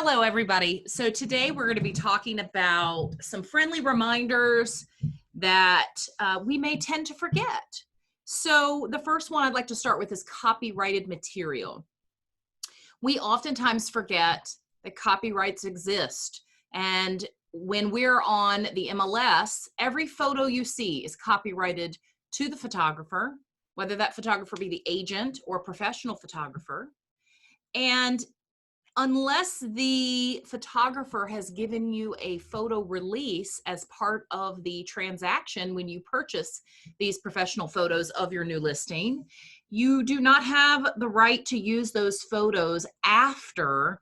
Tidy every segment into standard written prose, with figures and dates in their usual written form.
Hello, everybody. So today we're going to be talking about some friendly reminders that we may tend to forget. So the first one I'd like to start with is copyrighted material. We oftentimes forget that copyrights exist. And when we're on the MLS, every photo you see is copyrighted to the photographer, whether that photographer be the agent or professional photographer. And unless the photographer has given you a photo release as part of the transaction when you purchase these professional photos of your new listing, you do not have the right to use those photos after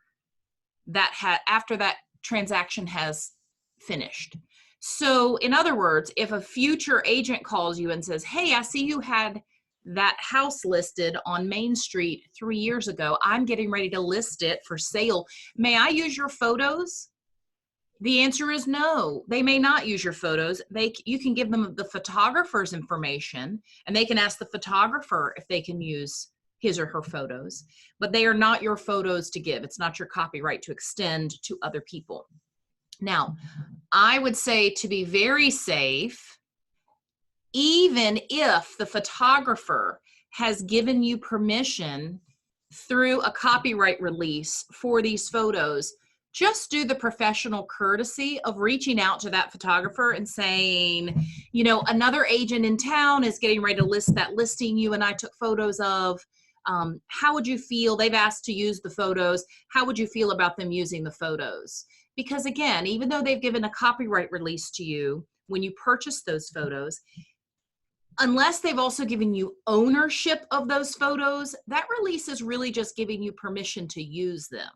that transaction has finished. So in other words, if a future agent calls you and says, hey, I see you had that house listed on Main Street 3 years ago. I'm getting ready to list it for sale. May I use your photos? The answer is no. They may not use your photos. You can give them the photographer's information, and they can ask the photographer if they can use his or her photos, but they are not your photos to give. It's not your copyright to extend to other people. Now, I would say to be very safe, even if the photographer has given you permission through a copyright release for these photos, just do the professional courtesy of reaching out to that photographer and saying, you know, another agent in town is getting ready to list that listing you and I took photos of. How would you feel? They've asked to use the photos. How would you feel about them using the photos? Because again, even though they've given a copyright release to you when you purchase those photos, unless they've also given you ownership of those photos, that release is really just giving you permission to use them.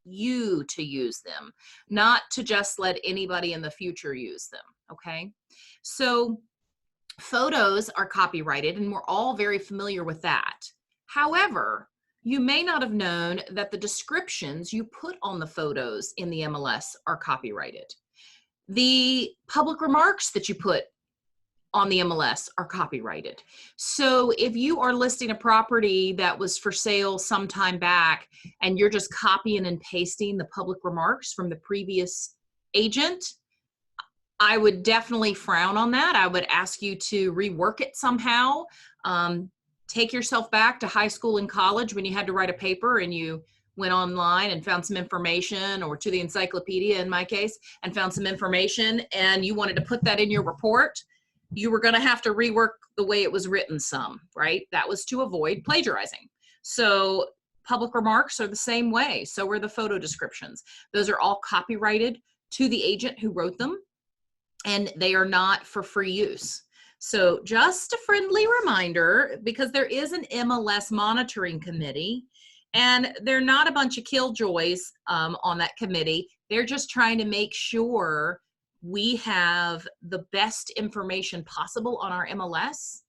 You to use them, not to just let anybody in the future use them, okay? So photos are copyrighted, and we're all very familiar with that. However, you may not have known that the descriptions you put on the photos in the MLS are copyrighted. The public remarks that you put on the MLS are copyrighted. So if you are listing a property that was for sale some time back and you're just copying and pasting the public remarks from the previous agent, I would definitely frown on that. I would ask you to rework it somehow. Take yourself back to high school and college when you had to write a paper and you went online and found some information, or to the encyclopedia in my case, and found some information and you wanted to put that in your report. You were going to have to rework the way it was written some, right? That was to avoid plagiarizing. So public remarks are the same way. So are the photo descriptions. Those are all copyrighted to the agent who wrote them, and they are not for free use. So just a friendly reminder, because there is an MLS monitoring committee, and they're not a bunch of killjoys on that committee. They're just trying to make sure we have the best information possible on our MLS.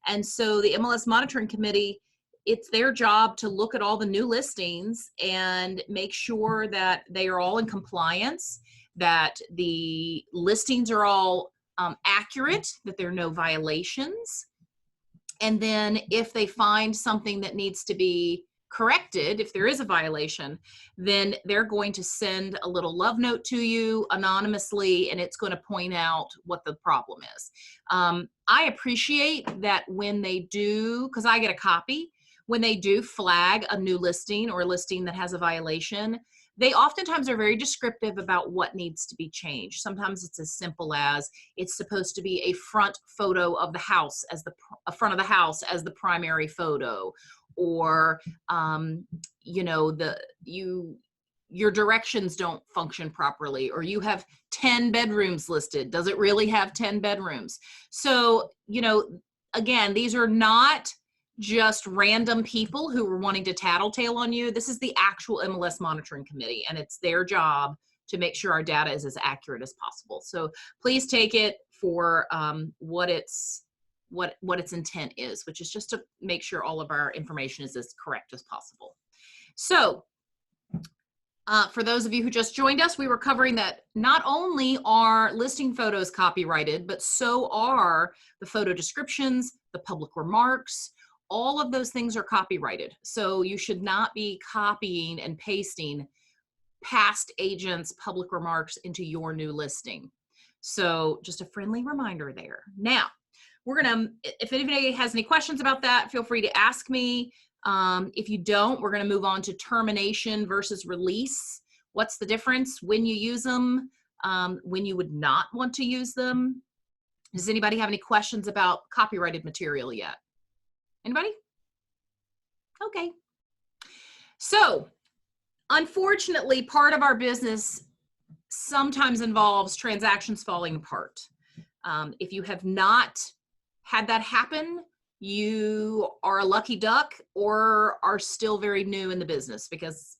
And so the MLS Monitoring Committee, it's their job to look at all the new listings and make sure that they are all in compliance, that the listings are all accurate, that there are no violations. And then if they find something that needs to be corrected, if there is a violation, then they're going to send a little love note to you anonymously, and it's going to point out what the problem is. I appreciate that when they do, because I get a copy, when they do flag a new listing or a listing that has a violation, they oftentimes are very descriptive about what needs to be changed. Sometimes it's as simple as it's supposed to be a front photo of the house as a front of the house as the primary photo, or you know, your directions don't function properly, or you have 10 bedrooms listed. Does it really have 10 bedrooms? So, you know, again, these are not just random people who are wanting to tattletale on you. This is the actual MLS monitoring committee, and it's their job to make sure our data is as accurate as possible. So please take it for what its intent is, which is just to make sure all of our information is as correct as possible. So for those of you who just joined us, we were covering that not only are listing photos copyrighted, but so are the photo descriptions, the public remarks. All of those things are copyrighted. So you should not be copying and pasting past agents' public remarks into your new listing. So just a friendly reminder there. Now, we're gonna, if anybody has any questions about that, feel free to ask me. If you don't, we're gonna move on to termination versus release. What's the difference when you use them, when you would not want to use them? Does anybody have any questions about copyrighted material yet? Anybody? Okay. So, unfortunately, part of our business sometimes involves transactions falling apart. If you have not had that happen, you are a lucky duck or are still very new in the business, because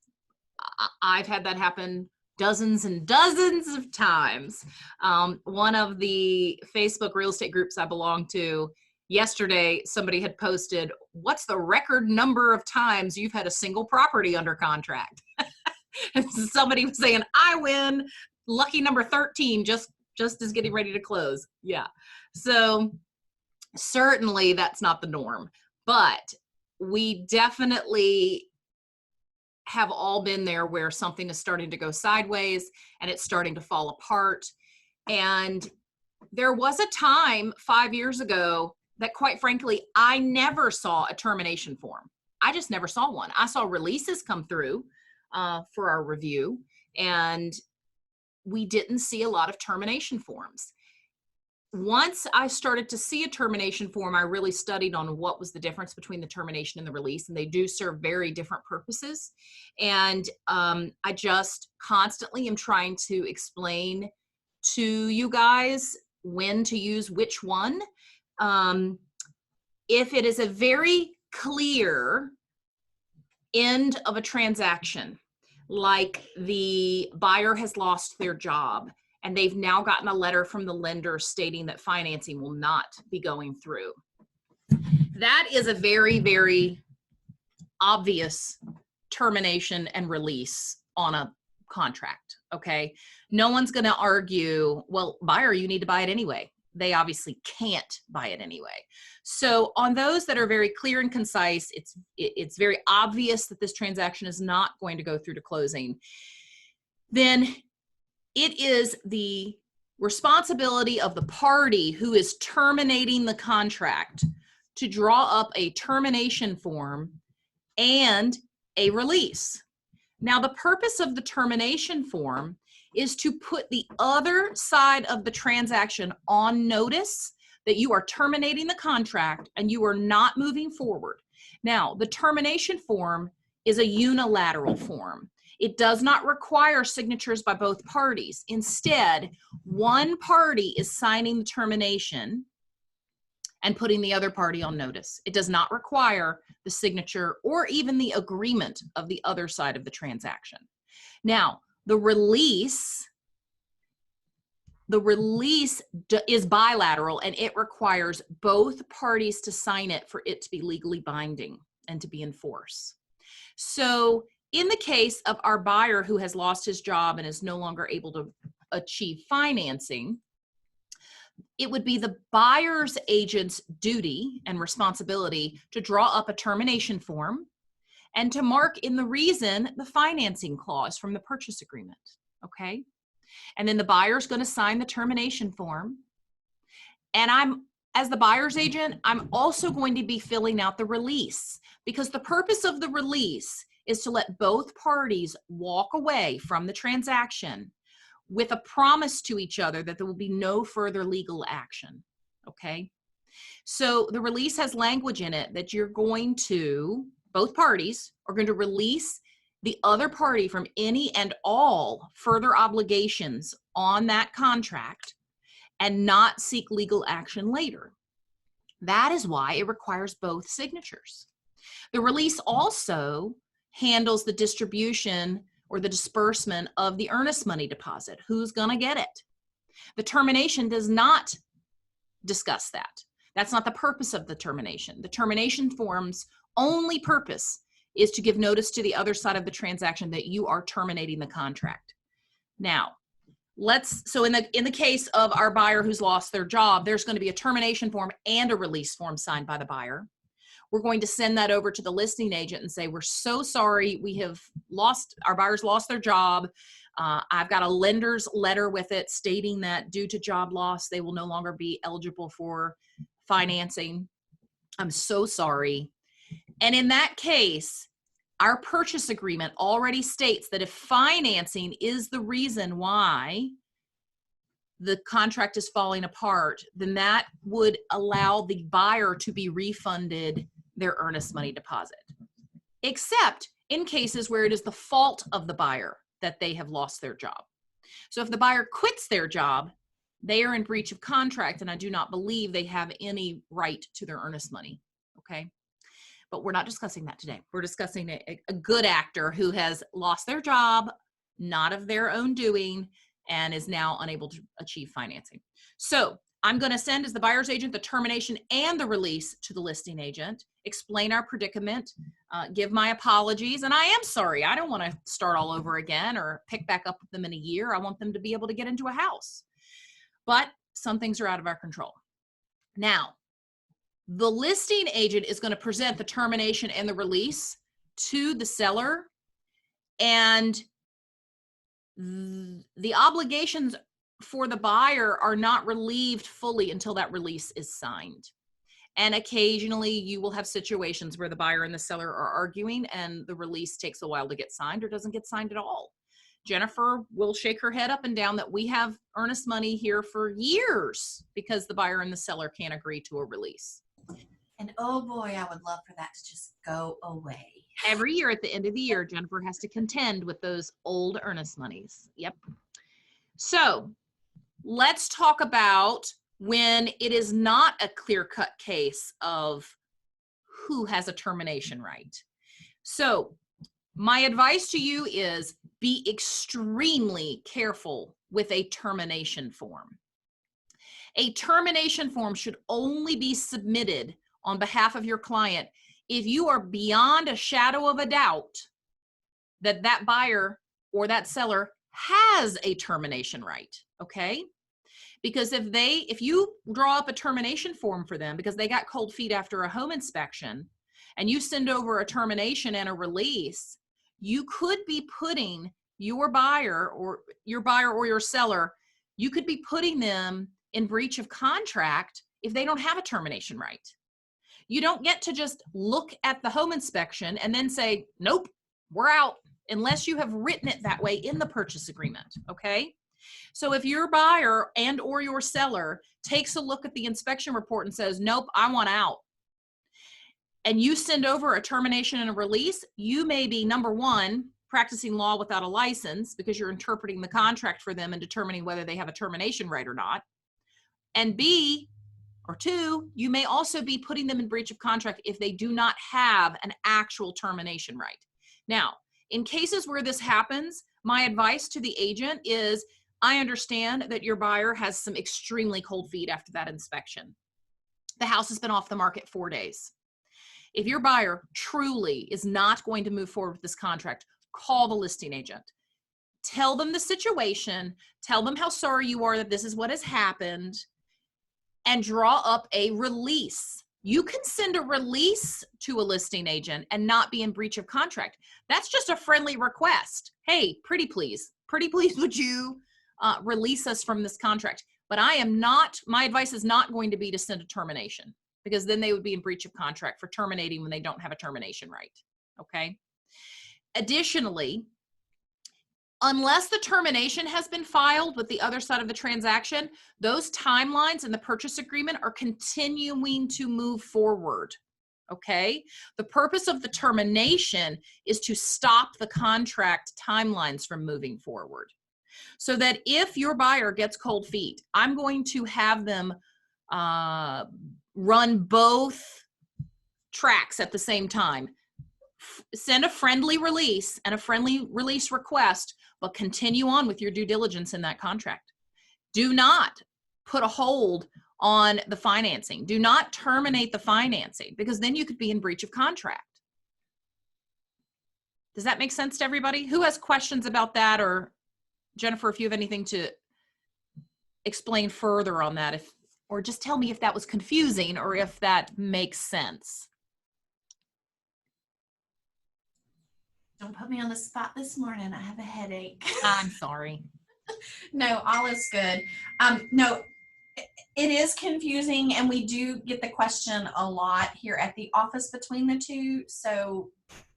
I've had that happen dozens and dozens of times. One of the Facebook real estate groups I belong to, yesterday, somebody had posted, "What's the record number of times you've had a single property under contract?" And somebody was saying, "I win. Lucky number 13 just is getting ready to close." Yeah. So certainly that's not the norm, but we definitely have all been there where something is starting to go sideways and it's starting to fall apart. And there was a time 5 years ago that, quite frankly, I never saw a termination form. I just never saw one. I saw releases come through for our review, and we didn't see a lot of termination forms. Once I started to see a termination form, I really studied on what was the difference between the termination and the release, and they do serve very different purposes. And I just constantly am trying to explain to you guys when to use which one. If it is a very clear end of a transaction, like the buyer has lost their job and they've now gotten a letter from the lender stating that financing will not be going through, that is a very, very obvious termination and release on a contract, okay? No one's gonna argue, "Well, buyer, you need to buy it anyway." They obviously can't buy it anyway. So on those that are very clear and concise, it's very obvious that this transaction is not going to go through to closing, then it is the responsibility of the party who is terminating the contract to draw up a termination form and a release. Now, the purpose of the termination form is to put the other side of the transaction on notice that you are terminating the contract and you are not moving forward. Now, the termination form is a unilateral form. It does not require signatures by both parties. Instead, one party is signing the termination and putting the other party on notice. It does not require the signature or even the agreement of the other side of the transaction. Now, the release is bilateral, and it requires both parties to sign it for it to be legally binding and to be in force. So in the case of our buyer who has lost his job and is no longer able to achieve financing, it would be the buyer's agent's duty and responsibility to draw up a termination form and to mark in the reason the financing clause from the purchase agreement, okay? And then the buyer's going to sign the termination form. And as the buyer's agent, I'm also going to be filling out the release, because the purpose of the release is to let both parties walk away from the transaction with a promise to each other that there will be no further legal action, okay? So the release has language in it that you're going to, both parties are going to release the other party from any and all further obligations on that contract and not seek legal action later. That is why it requires both signatures. The release also handles the distribution or the disbursement of the earnest money deposit. Who's going to get it? The termination does not discuss that. That's not the purpose of the termination. The termination form's only purpose is to give notice to the other side of the transaction that you are terminating the contract. Now, so in the case of our buyer who's lost their job, there's going to be a termination form and a release form signed by the buyer. we're going to send that over to the listing agent and say, we're so sorry, our buyers lost their job. I've got a lender's letter with it stating that due to job loss, they will no longer be eligible for financing. I'm so sorry. And in that case, our purchase agreement already states that if financing is the reason why the contract is falling apart, then that would allow the buyer to be refunded their earnest money deposit, except in cases where it is the fault of the buyer that they have lost their job. So if the buyer quits their job, they are in breach of contract, and I do not believe they have any right to their earnest money, okay? But we're not discussing that today. We're discussing a good actor who has lost their job, not of their own doing, and is now unable to achieve financing. So I'm going to send, as the buyer's agent, the termination and the release to the listing agent, explain our predicament, give my apologies, and I am sorry. I don't want to start all over again or pick back up with them in a year. I want them to be able to get into a house. But some things are out of our control. Now, the listing agent is going to present the termination and the release to the seller, and the obligations for the buyer are not relieved fully until that release is signed. And occasionally you will have situations where the buyer and the seller are arguing and the release takes a while to get signed or doesn't get signed at all. Jennifer will shake her head up and down that we have earnest money here for years because the buyer and the seller can't agree to a release. And oh boy, I would love for that to just go away. Every year at the end of the year, Jennifer has to contend with those old earnest monies. Yep. So let's talk about when it is not a clear-cut case of who has a termination right. So my advice to you is be extremely careful with a termination form. A termination form should only be submitted on behalf of your client if you are beyond a shadow of a doubt that that buyer or that seller has a termination right, okay? Because if you draw up a termination form for them because they got cold feet after a home inspection and you send over a termination and a release, you could be putting your buyer or your seller, you could be putting them in breach of contract if they don't have a termination right. You don't get to just look at the home inspection and then say, nope, we're out, unless you have written it that way in the purchase agreement, okay? So if your buyer and or your seller takes a look at the inspection report and says, nope, I want out, and you send over a termination and a release, you may be, number one, practicing law without a license because you're interpreting the contract for them and determining whether they have a termination right or not. And B, or two, you may also be putting them in breach of contract if they do not have an actual termination right. Now, in cases where this happens, my advice to the agent is, I understand that your buyer has some extremely cold feet after that inspection. The house has been off the market 4 days. If your buyer truly is not going to move forward with this contract, call the listing agent. Tell them the situation, tell them how sorry you are that this is what has happened, and draw up a release. You can send a release to a listing agent and not be in breach of contract. That's just a friendly request. Hey, pretty please would you release us from this contract? But my advice is not going to be to send a termination, because then they would be in breach of contract for terminating when they don't have a termination right, okay? Additionally, unless the termination has been filed with the other side of the transaction, those timelines in the purchase agreement are continuing to move forward, okay? The purpose of the termination is to stop the contract timelines from moving forward. So that if your buyer gets cold feet, I'm going to have them run both tracks at the same time. Send a friendly release and a friendly release request, but continue on with your due diligence in that contract. Do not put a hold on the financing. Do not terminate the financing, because then you could be in breach of contract. Does that make sense to everybody? Who has questions about that? Or Jennifer, if you have anything to explain further on that, or just tell me if that was confusing or if that makes sense. Don't put me on the spot this morning. I have a headache. I'm sorry. No, all is good. No, it is confusing, and we do get the question a lot here at the office between the two. So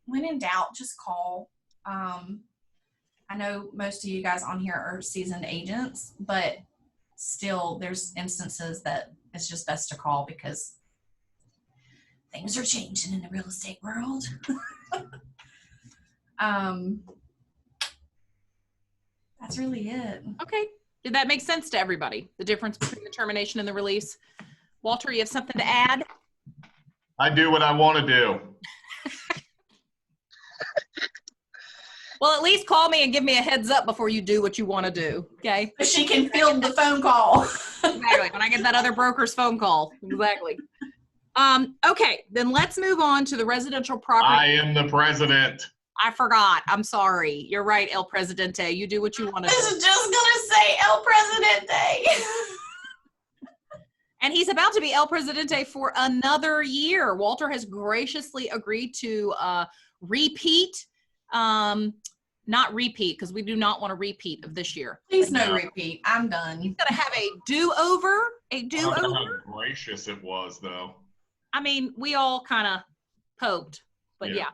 when in doubt, just call. I know most of you guys on here are seasoned agents, but still there's instances that it's just best to call because things are changing in the real estate world. That's really it. Okay. Did that make sense to everybody? The difference between the termination and the release? Walter, you have something to add? I do what I want to do. Well, at least call me and give me a heads up before you do what you want to do, okay? But she can field the phone call. Exactly. When I get that other broker's phone call. Exactly. Okay, then let's move on to the residential property. I am the president. I forgot. I'm sorry. You're right, El Presidente. You do what you want to I do. was just gonna say El Presidente. And he's about to be El Presidente for another year. Walter has graciously agreed to repeat. Not repeat, because we do not want a repeat of this year. Please no repeat. I'm done. He's gonna have a do-over. A I don't know do-over. how gracious it was, though. I mean, we all kind of poked, but yeah.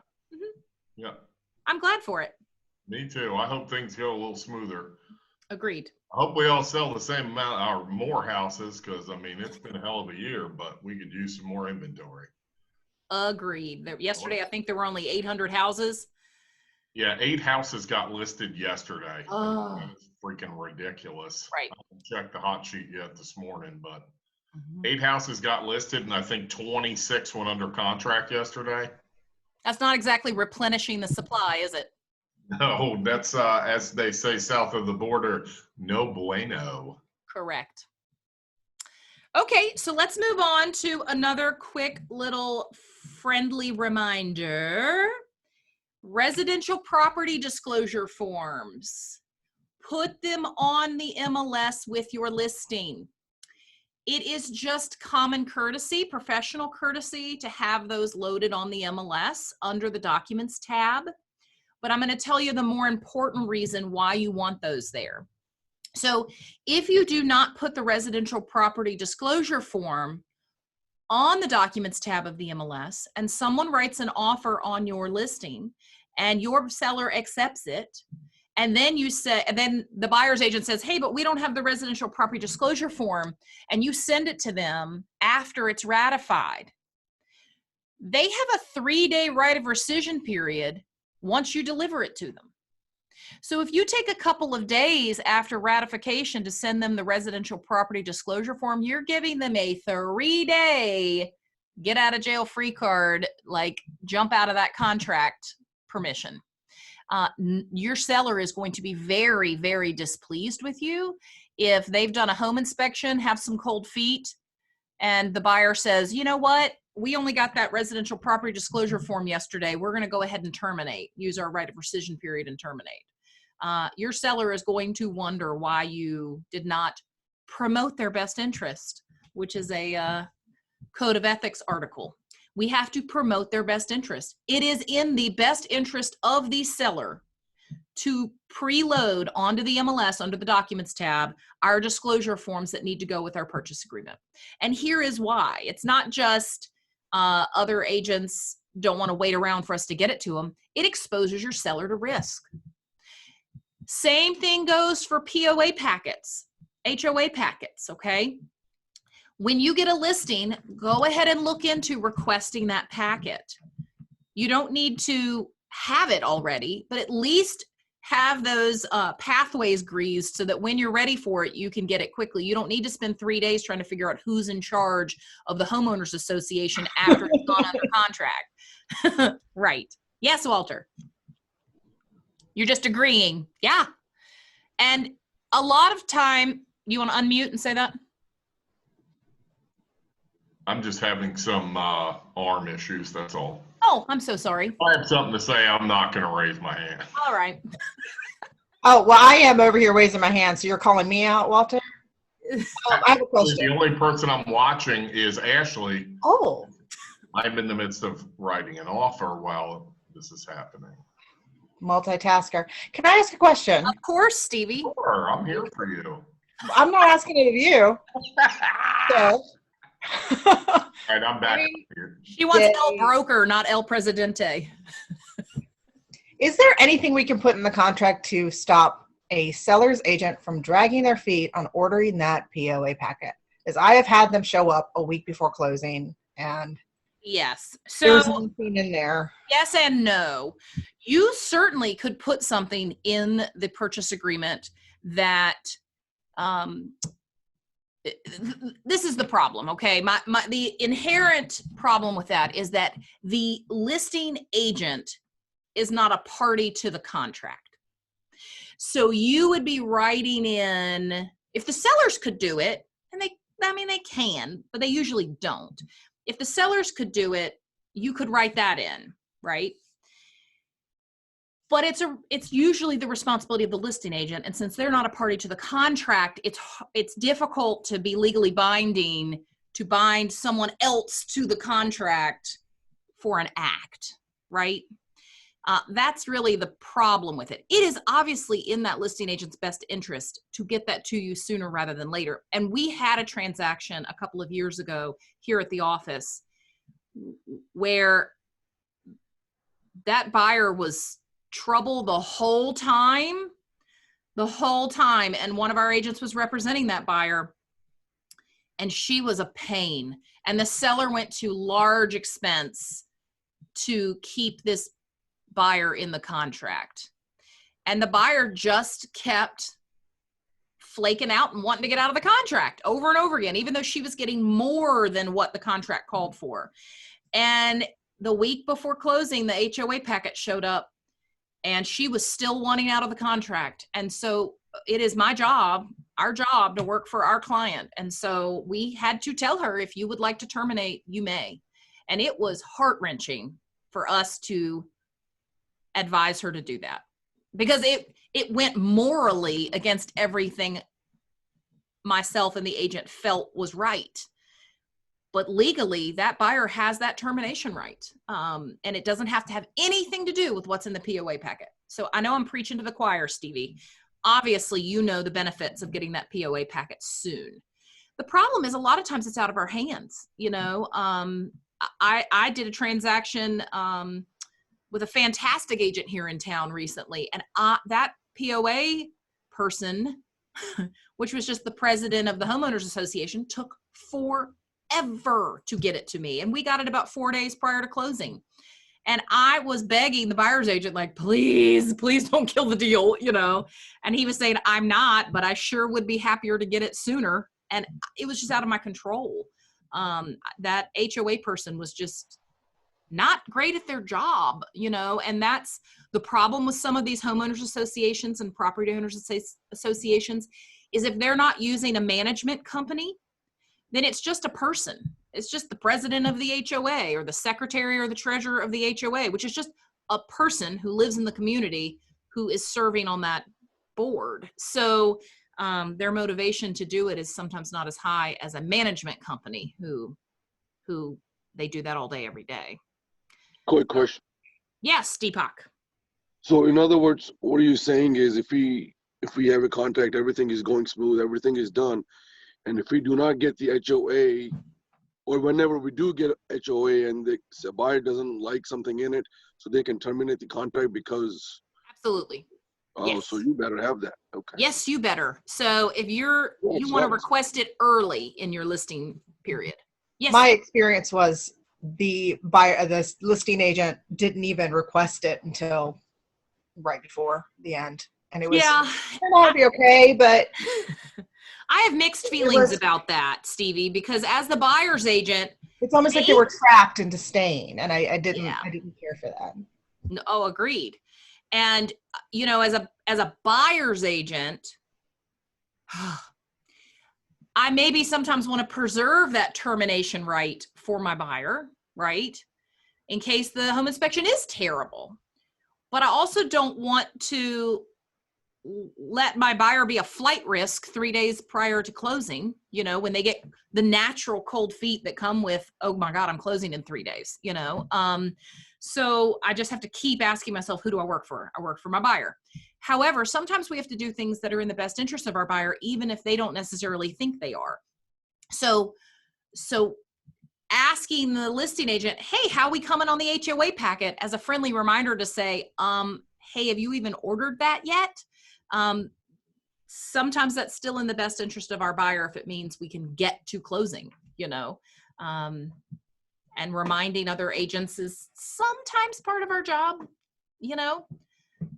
Yeah, I'm glad for it. me too. I hope things go a little smoother. Agreed. I hope we all sell the same amount or more houses because, I mean, it's been a hell of a year, but we could use some more inventory. Agreed. Yesterday, I think there were only 800 houses. Yeah, 8 houses got listed yesterday. Oh. That is freaking ridiculous. Right. I haven't checked the hot sheet yet this morning, but Mhm. 8 houses got listed, and I think 26 went under contract yesterday. That's not exactly replenishing the supply, is it? No, that's, as they say south of the border, no bueno. Correct. Okay, so let's move on to another quick little friendly reminder. Residential property disclosure forms. Put them on the MLS with your listing. It is just common courtesy, professional courtesy, to have those loaded on the MLS under the Documents tab. But I'm going to tell you the more important reason why you want those there. So if you do not put the residential property disclosure form on the Documents tab of the MLS and someone writes an offer on your listing and your seller accepts it, and then you say, and then the buyer's agent says, hey, but we don't have the residential property disclosure form, and you send it to them after it's ratified, they have a 3-day right of rescission period once you deliver it to them. So if you take a couple of days after ratification to send them the residential property disclosure form, you're giving them a 3-day get out of jail free card, like jump out of that contract permission. Your seller is going to be very, very displeased with you if they've done a home inspection, have some cold feet, and the buyer says, you know what? We only got that residential property disclosure form yesterday. We're going to go ahead and terminate, use our right of rescission period and terminate. Your seller is going to wonder why you did not promote their best interest, which is a code of ethics article. We have to promote their best interest. It is in the best interest of the seller to preload onto the MLS under the Documents tab our disclosure forms that need to go with our purchase agreement. And here is why. It's not just other agents don't want to wait around for us to get it to them. It exposes your seller to risk. Same thing goes for POA packets, HOA packets, okay? When you get a listing, go ahead and look into requesting that packet. You don't need to have it already, but at least have those pathways greased so that when you're ready for it, you can get it quickly. You don't need to spend 3 days trying to figure out who's in charge of the homeowners association after it's gone under contract. Right. Yes, Walter. You're just agreeing. Yeah. And a lot of time, you want to unmute and say that? I'm just having some arm issues, that's all. Oh, I'm so sorry. If I have something to say, I'm not going to raise my hand. All right. Oh, well, I am over here raising my hand, so you're calling me out, Walter? I have a The question. only person I'm watching is Ashley. Oh, I'm in the midst of writing an offer while this is happening. multitasker. Can I ask a question? Of course, Stevie. Sure, I'm here for you. I'm not asking it of you. So. All right, I'm back. Here. She wants Yay. El Broker, not El Presidente. Is there anything we can put in the contract to stop a seller's agent from dragging their feet on ordering that POA packet? Because I have had them show up a week before closing, and Yes. there's So nothing in there. yes and no. You certainly could put something in the purchase agreement that this is the problem, okay? The inherent problem with that is that the listing agent is not a party to the contract. So you would be writing in, if the sellers could do it, and they can, but they usually don't. If the sellers could do it, you could write that in, right? But it's usually the responsibility of the listing agent, and since they're not a party to the contract, it's difficult to be legally binding to bind someone else to the contract for an act, right? That's really the problem with it. It is obviously in that listing agent's best interest to get that to you sooner rather than later. And we had a transaction a couple of years ago here at the office where that buyer was trouble the whole time, and one of our agents was representing that buyer, and she was a pain, and the seller went to large expense to keep this buyer in the contract, and the buyer just kept flaking out and wanting to get out of the contract over and over again, even though she was getting more than what the contract called for. And the week before closing, the HOA packet showed up, and she was still wanting out of the contract. And so it is our job to work for our client. And so we had to tell her, if you would like to terminate, you may. And it was heart-wrenching for us to advise her to do that, because it went morally against everything myself and the agent felt was right. But legally, that buyer has that termination right. And it doesn't have to have anything to do with what's in the POA packet. So I know I'm preaching to the choir, Stevie. Obviously, you know the benefits of getting that POA packet soon. The problem is a lot of times it's out of our hands. You know, I did a transaction with a fantastic agent here in town recently. And that POA person, which was just the president of the homeowners association, took forever to get it to me. And we got it about 4 days prior to closing. And I was begging the buyer's agent, like, please don't kill the deal, you know? And he was saying, I'm not, but I sure would be happier to get it sooner. And it was just out of my control. That HOA person was just not great at their job, you know? And that's the problem with some of these homeowners associations and property owners associations, is if they're not using a management company, then it's just a person. It's just the president of the HOA or the secretary or the treasurer of the HOA, which is just a person who lives in the community who is serving on that board. So their motivation to do it is sometimes not as high as a management company who they do that all day, every day. Quick question. Yes, Deepak. So in other words, what are you saying is if we have a contract, everything is going smooth, everything is done, and if we do not get the HOA, or whenever we do get HOA and the buyer doesn't like something in it, so they can terminate the contract because... Absolutely. Oh, Yes. So you better have that. Okay. Yes, you better. So if you want to request it early in your listing period. Yes. My experience was the listing agent didn't even request it until right before the end. And it was, it might be okay, but... I have mixed feelings about that, Stevie, because as the buyer's agent, it's almost like they were trapped into staying, and I didn't care for that. Oh, agreed. And you know, as a buyer's agent, I maybe sometimes want to preserve that termination right for my buyer, right? In case the home inspection is terrible. But I also don't want to let my buyer be a flight risk 3 days prior to closing, you know, when they get the natural cold feet that come with, oh my God, I'm closing in 3 days, you know? So I just have to keep asking myself, who do I work for? I work for my buyer. However, sometimes we have to do things that are in the best interest of our buyer, even if they don't necessarily think they are. So asking the listing agent, hey, how are we coming on the HOA packet, as a friendly reminder to say, hey, have you even ordered that yet? Sometimes that's still in the best interest of our buyer if it means we can get to closing, you know. And reminding other agents is sometimes part of our job, you know.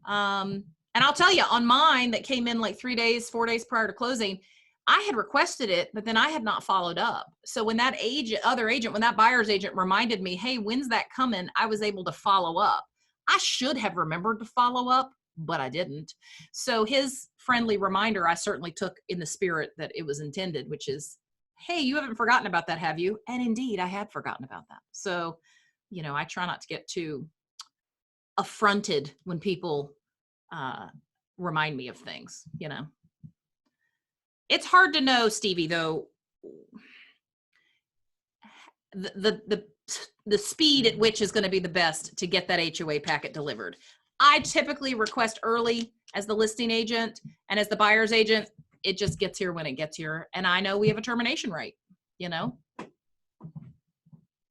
And I'll tell you, on mine that came in like 4 days prior to closing, I had requested it, but then I had not followed up. So when that when that buyer's agent reminded me, hey, when's that coming? I was able to follow up. I should have remembered to follow up, but I didn't. So his friendly reminder, I certainly took in the spirit that it was intended, which is, hey, you haven't forgotten about that, have you? And indeed, I had forgotten about that. So, you know, I try not to get too affronted when people remind me of things, you know. It's hard to know, Stevie, though, the speed at which is going to be the best to get that HOA packet delivered. I typically request early as the listing agent, and as the buyer's agent, it just gets here when it gets here. And I know we have a termination rate, you know.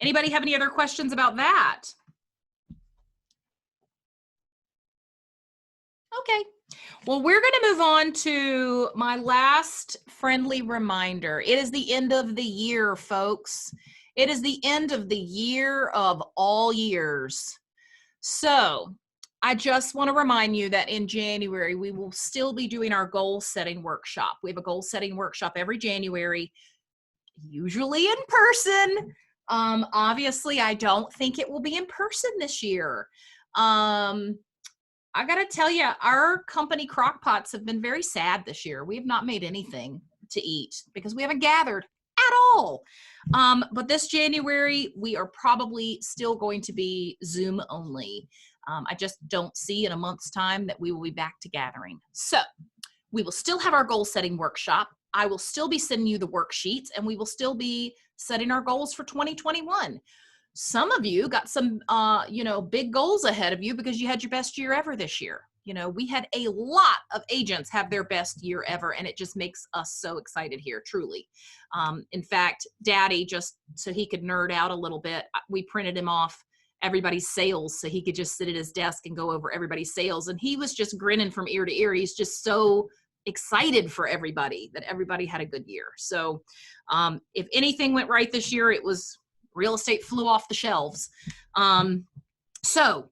Anybody have any other questions about that? Okay. Well, we're going to move on to my last friendly reminder. It is the end of the year, folks. It is the end of the year of all years. So I just want to remind you that in January, we will still be doing our goal setting workshop. We have a goal setting workshop every January, usually in person. Obviously, I don't think it will be in person this year. I got to tell you, our company crock pots have been very sad this year. We have not made anything to eat because we haven't gathered at all. But this January, we are probably still going to be Zoom only. I just don't see in a month's time that we will be back to gathering. So we will still have our goal setting workshop. I will still be sending you the worksheets, and we will still be setting our goals for 2021. Some of you got some, you know, big goals ahead of you because you had your best year ever this year. You know, we had a lot of agents have their best year ever, and it just makes us so excited here, truly. In fact, Daddy, just so he could nerd out a little bit, we printed him off everybody's sales so he could just sit at his desk and go over everybody's sales. And he was just grinning from ear to ear. He's just so excited for everybody that everybody had a good year. So if anything went right this year, it was real estate flew off the shelves. So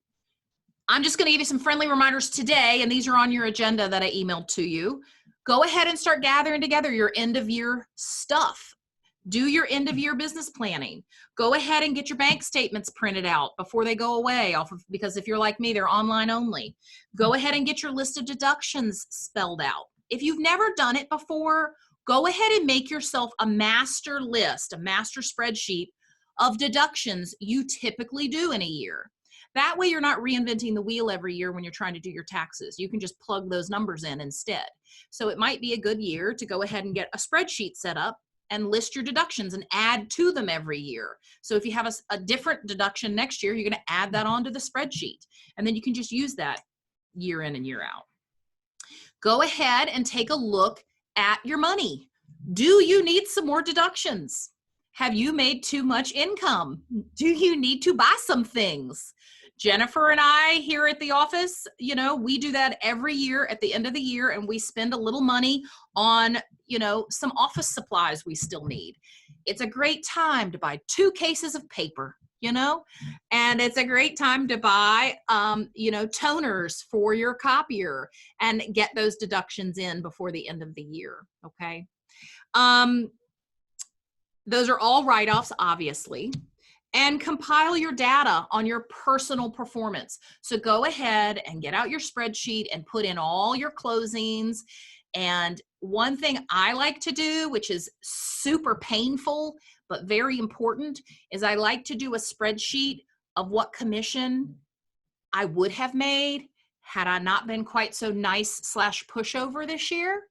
I'm just going to give you some friendly reminders today, and these are on your agenda that I emailed to you. Go ahead and start gathering together your end of year stuff. Do your end of year business planning. Go ahead and get your bank statements printed out before they go away, because if you're like me, they're online only. Go ahead and get your list of deductions spelled out. If you've never done it before, go ahead and make yourself a master list, a master spreadsheet of deductions you typically do in a year. That way you're not reinventing the wheel every year when you're trying to do your taxes. You can just plug those numbers in instead. So it might be a good year to go ahead and get a spreadsheet set up and list your deductions and add to them every year. So if you have a different deduction next year, you're going to add that onto the spreadsheet. And then you can just use that year in and year out. Go ahead and take a look at your money. Do you need some more deductions? Have you made too much income? Do you need to buy some things? Jennifer and I here at the office, you know, we do that every year at the end of the year, and we spend a little money on, you know, some office supplies we still need. It's a great time to buy 2 cases of paper, you know, and it's a great time to buy, you know, toners for your copier and get those deductions in before the end of the year, okay? Those are all write-offs, obviously. And compile your data on your personal performance. So go ahead and get out your spreadsheet and put in all your closings. And one thing I like to do, which is super painful, but very important, is I like to do a spreadsheet of what commission I would have made had I not been quite so nice / pushover this year.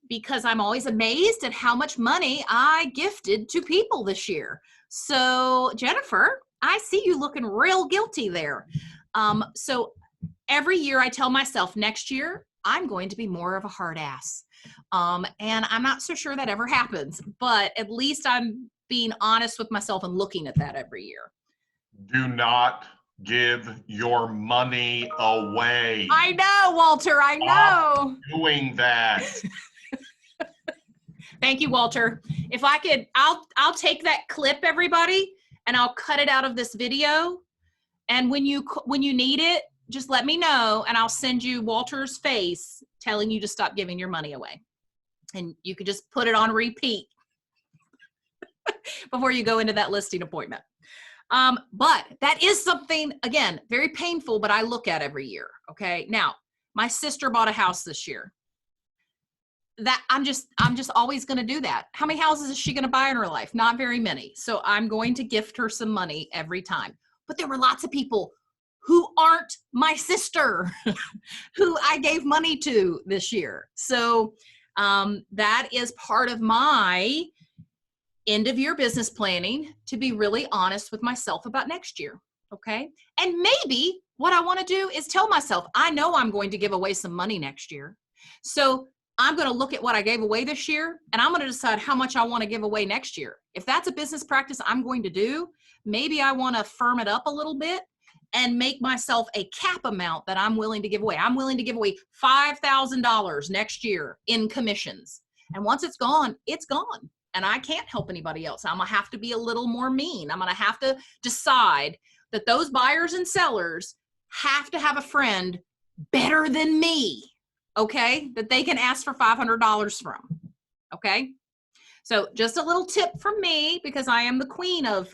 Because I'm always amazed at how much money I gifted to people this year. So Jennifer, I see you looking real guilty there. So every year I tell myself next year, I'm going to be more of a hard ass. And I'm not so sure that ever happens, but at least I'm being honest with myself and looking at that every year. Do not give your money away. I know, Walter, I know. Doing that. Thank you, Walter. If I could, I'll take that clip, everybody, and I'll cut it out of this video. And when you need it, just let me know, and I'll send you Walter's face telling you to stop giving your money away. And you could just put it on repeat before you go into that listing appointment. But that is something, again, very painful, but I look at every year. Okay. Now, my sister bought a house this year. That I'm just always going to do that. How many houses is she going to buy in her life? Not very many. So I'm going to gift her some money every time. But there were lots of people who aren't my sister who I gave money to this year. So that is part of my end of year business planning, to be really honest with myself about next year. Okay. And maybe what I want to do is tell myself, I know I'm going to give away some money next year. So I'm going to look at what I gave away this year, and I'm going to decide how much I want to give away next year. If that's a business practice I'm going to do, maybe I want to firm it up a little bit and make myself a cap amount that I'm willing to give away. I'm willing to give away $5,000 next year in commissions. And once it's gone, it's gone. And I can't help anybody else. I'm going to have to be a little more mean. I'm going to have to decide that those buyers and sellers have to have a friend better than me. Okay, that they can ask for $500 from. Okay, so just a little tip from me, because I am the queen of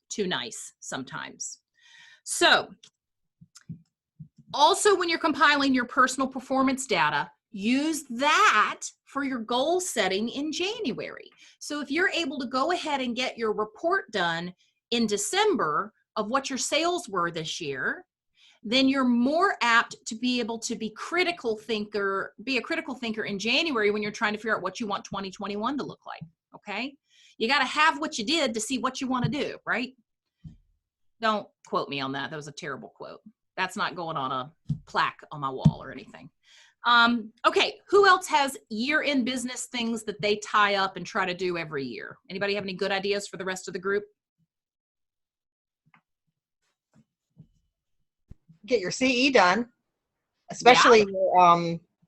too nice sometimes. So also, when you're compiling your personal performance data, use that for your goal setting in January. So if you're able to go ahead and get your report done in December of what your sales were this year, then you're more apt to be able to be a critical thinker in January when you're trying to figure out what you want 2021 to look like. Okay. You got to have what you did to see what you want to do, right? Don't quote me on that. That was a terrible quote. That's not going on a plaque on my wall or anything. Okay. Who else has year-end business things that they tie up and try to do every year? Anybody have any good ideas for the rest of the group? Get your CE done, especially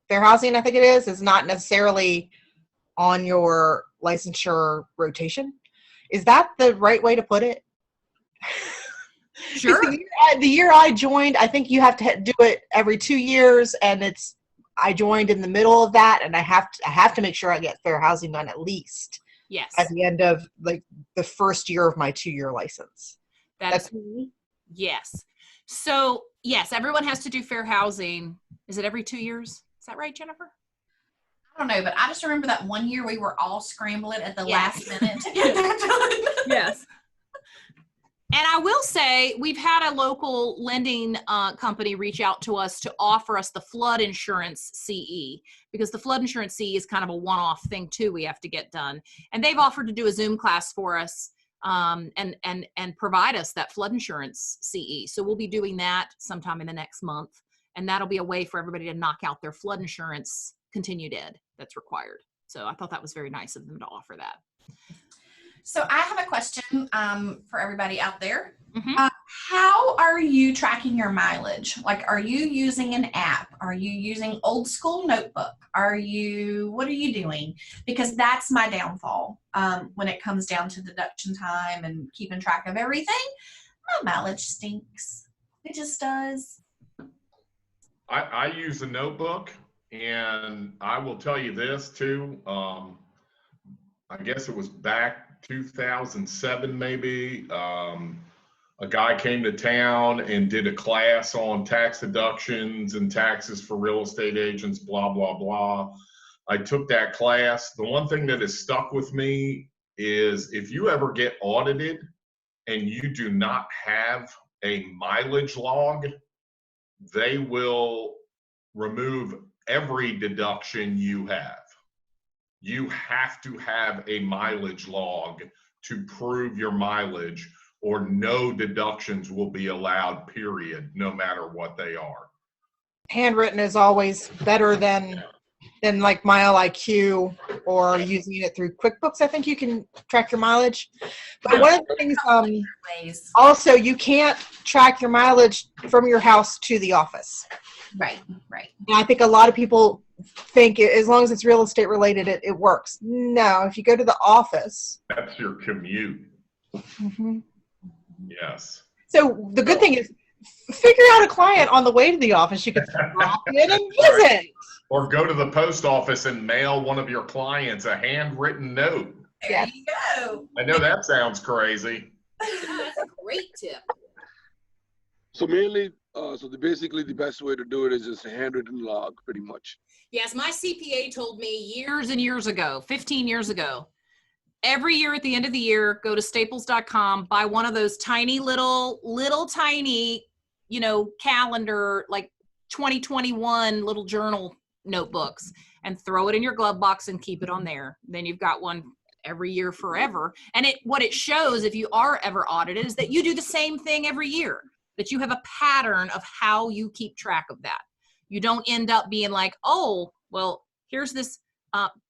fair housing, I think it is not necessarily on your licensure rotation. Is that the right way to put it? Sure. The year I joined, I think you have to do it every 2 years, and I joined in the middle of that, and I have to make sure I get fair housing done at least. Yes. At the end of like the first year of my 2-year license. That's me. Yes. So yes, everyone has to do fair housing. Is it every 2 years? Is that right, Jennifer? I don't know, but I just remember that one year we were all scrambling at the last minute to get that done. Yes. And I will say, we've had a local lending company reach out to us to offer us the flood insurance CE, because the flood insurance CE is kind of a one-off thing too we have to get done. And they've offered to do a Zoom class for us and provide us that flood insurance CE. So we'll be doing that sometime in the next month. And that'll be a way for everybody to knock out their flood insurance continued ed that's required. So I thought that was very nice of them to offer that. So I have a question for everybody out there. Mm-hmm. How are you tracking your mileage? Like, are you using an app? Are you using old school notebook? What are you doing? Because that's my downfall when it comes down to deduction time and keeping track of everything. My mileage stinks. It just does. I use a notebook, and I will tell you this too. I guess it was back 2007 maybe. A guy came to town and did a class on tax deductions and taxes for real estate agents, blah, blah, blah. I took that class. The one thing that has stuck with me is if you ever get audited and you do not have a mileage log, they will remove every deduction you have. You have to have a mileage log to prove your mileage, or no deductions will be allowed, period, no matter what they are. Handwritten is always better than like Mile IQ or using it through QuickBooks. I think you can track your mileage. But one of the things, Ways. also, you can't track your mileage from your house to the office. Right, right. And I think a lot of people think as long as it's real estate related, it works. No, if you go to the office. That's your commute. Mm-hmm. Yes. So the good thing is, figure out a client on the way to the office. You can drop in and visit. Or go to the post office and mail one of your clients a handwritten note. There Yes. you go. I know that sounds crazy. That's a great tip. So mainly, basically the best way to do it is just a handwritten log, pretty much. Yes, my CPA told me years and years ago, 15 years ago, every year at the end of the year, go to staples.com, buy one of those tiny little tiny, calendar, like 2021 little journal notebooks, and throw it in your glove box and keep it on there. Then you've got one every year forever. And what it shows, if you are ever audited, is that you do the same thing every year, that you have a pattern of how you keep track of that. You don't end up being like, oh, well, here's this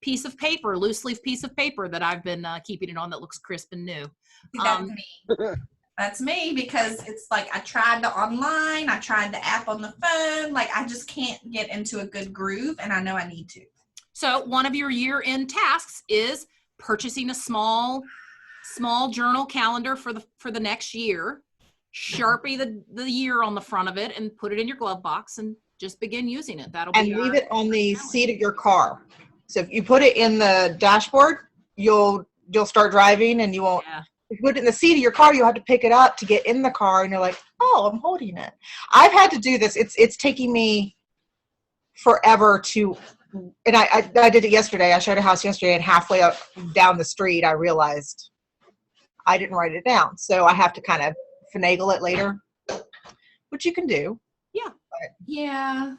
piece of paper, loose leaf piece of paper that I've been keeping it on that looks crisp and new. See, that's me. That's me, because it's like I tried the online, I tried the app on the phone. Like I just can't get into a good groove, and I know I need to. So one of your year-end tasks is purchasing a small journal calendar for the next year. Sharpie the year on the front of it and put it in your glove box and just begin using it. That'll And be leave it on the seat of your car. So if you put it in the dashboard, you'll start driving and you won't. Yeah. If you put it in the seat of your car, you'll have to pick it up to get in the car, and you're like, oh, I'm holding it. I've had to do this. It's taking me forever to, and I did it yesterday. I showed a house yesterday, and halfway up down the street, I realized I didn't write it down. So I have to kind of finagle it later, which you can do. Yeah.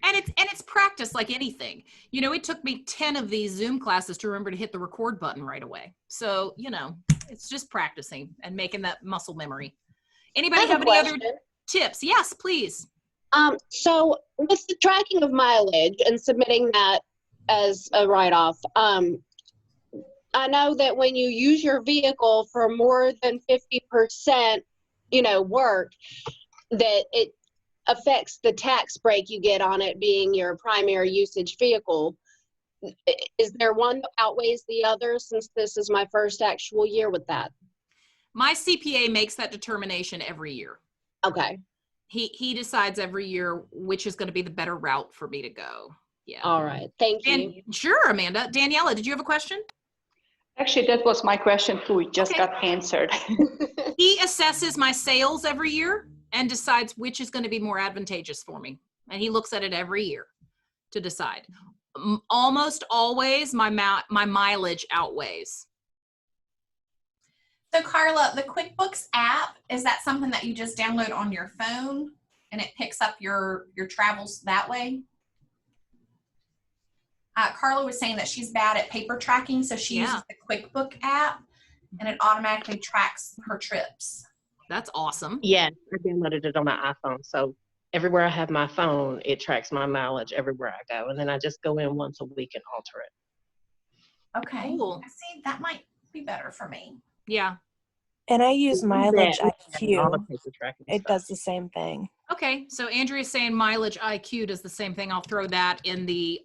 And it's practice like anything. It took me 10 of these Zoom classes to remember to hit the record button right away. So, it's just practicing and making that muscle memory. Anybody have any other tips? Yes, please. So with the tracking of mileage and submitting that as a write-off, I know that when you use your vehicle for more than 50%, work, that it affects the tax break you get on it being your primary usage vehicle. Is there one that outweighs the other, since this is my first actual year with that? My CPA makes that determination every year. Okay. He decides every year which is going to be the better route for me to go. Yeah. All right. Thank you. And sure, Amanda. Daniela, did you have a question? Actually, that was my question too. It just got answered. He assesses my sales every year and decides which is going to be more advantageous for me. And he looks at it every year to decide. Almost always my mileage outweighs. So Carla, the QuickBooks app, is that something that you just download on your phone and it picks up your travels that way? Carla was saying that she's bad at paper tracking, so she uses the QuickBook app and it automatically tracks her trips. That's awesome. Yeah, I downloaded it on my iPhone. So everywhere I have my phone, it tracks my mileage everywhere I go. And then I just go in once a week and alter it. Okay. Cool. I see. That might be better for me. Yeah. And I use Mileage All the IQ. paper tracking It stuff. does the same thing. Okay. So Andrea's saying Mileage IQ does the same thing. I'll throw that in the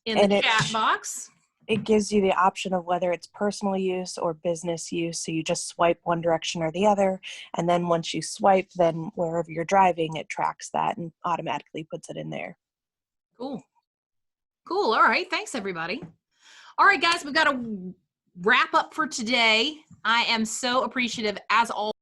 chat box. It gives you the option of whether it's personal use or business use. So you just swipe one direction or the other. And then once you swipe, then wherever you're driving, it tracks that and automatically puts it in there. Cool. Cool. All right. Thanks, everybody. All right, guys, we've got to wrap up for today. I am so appreciative, as always.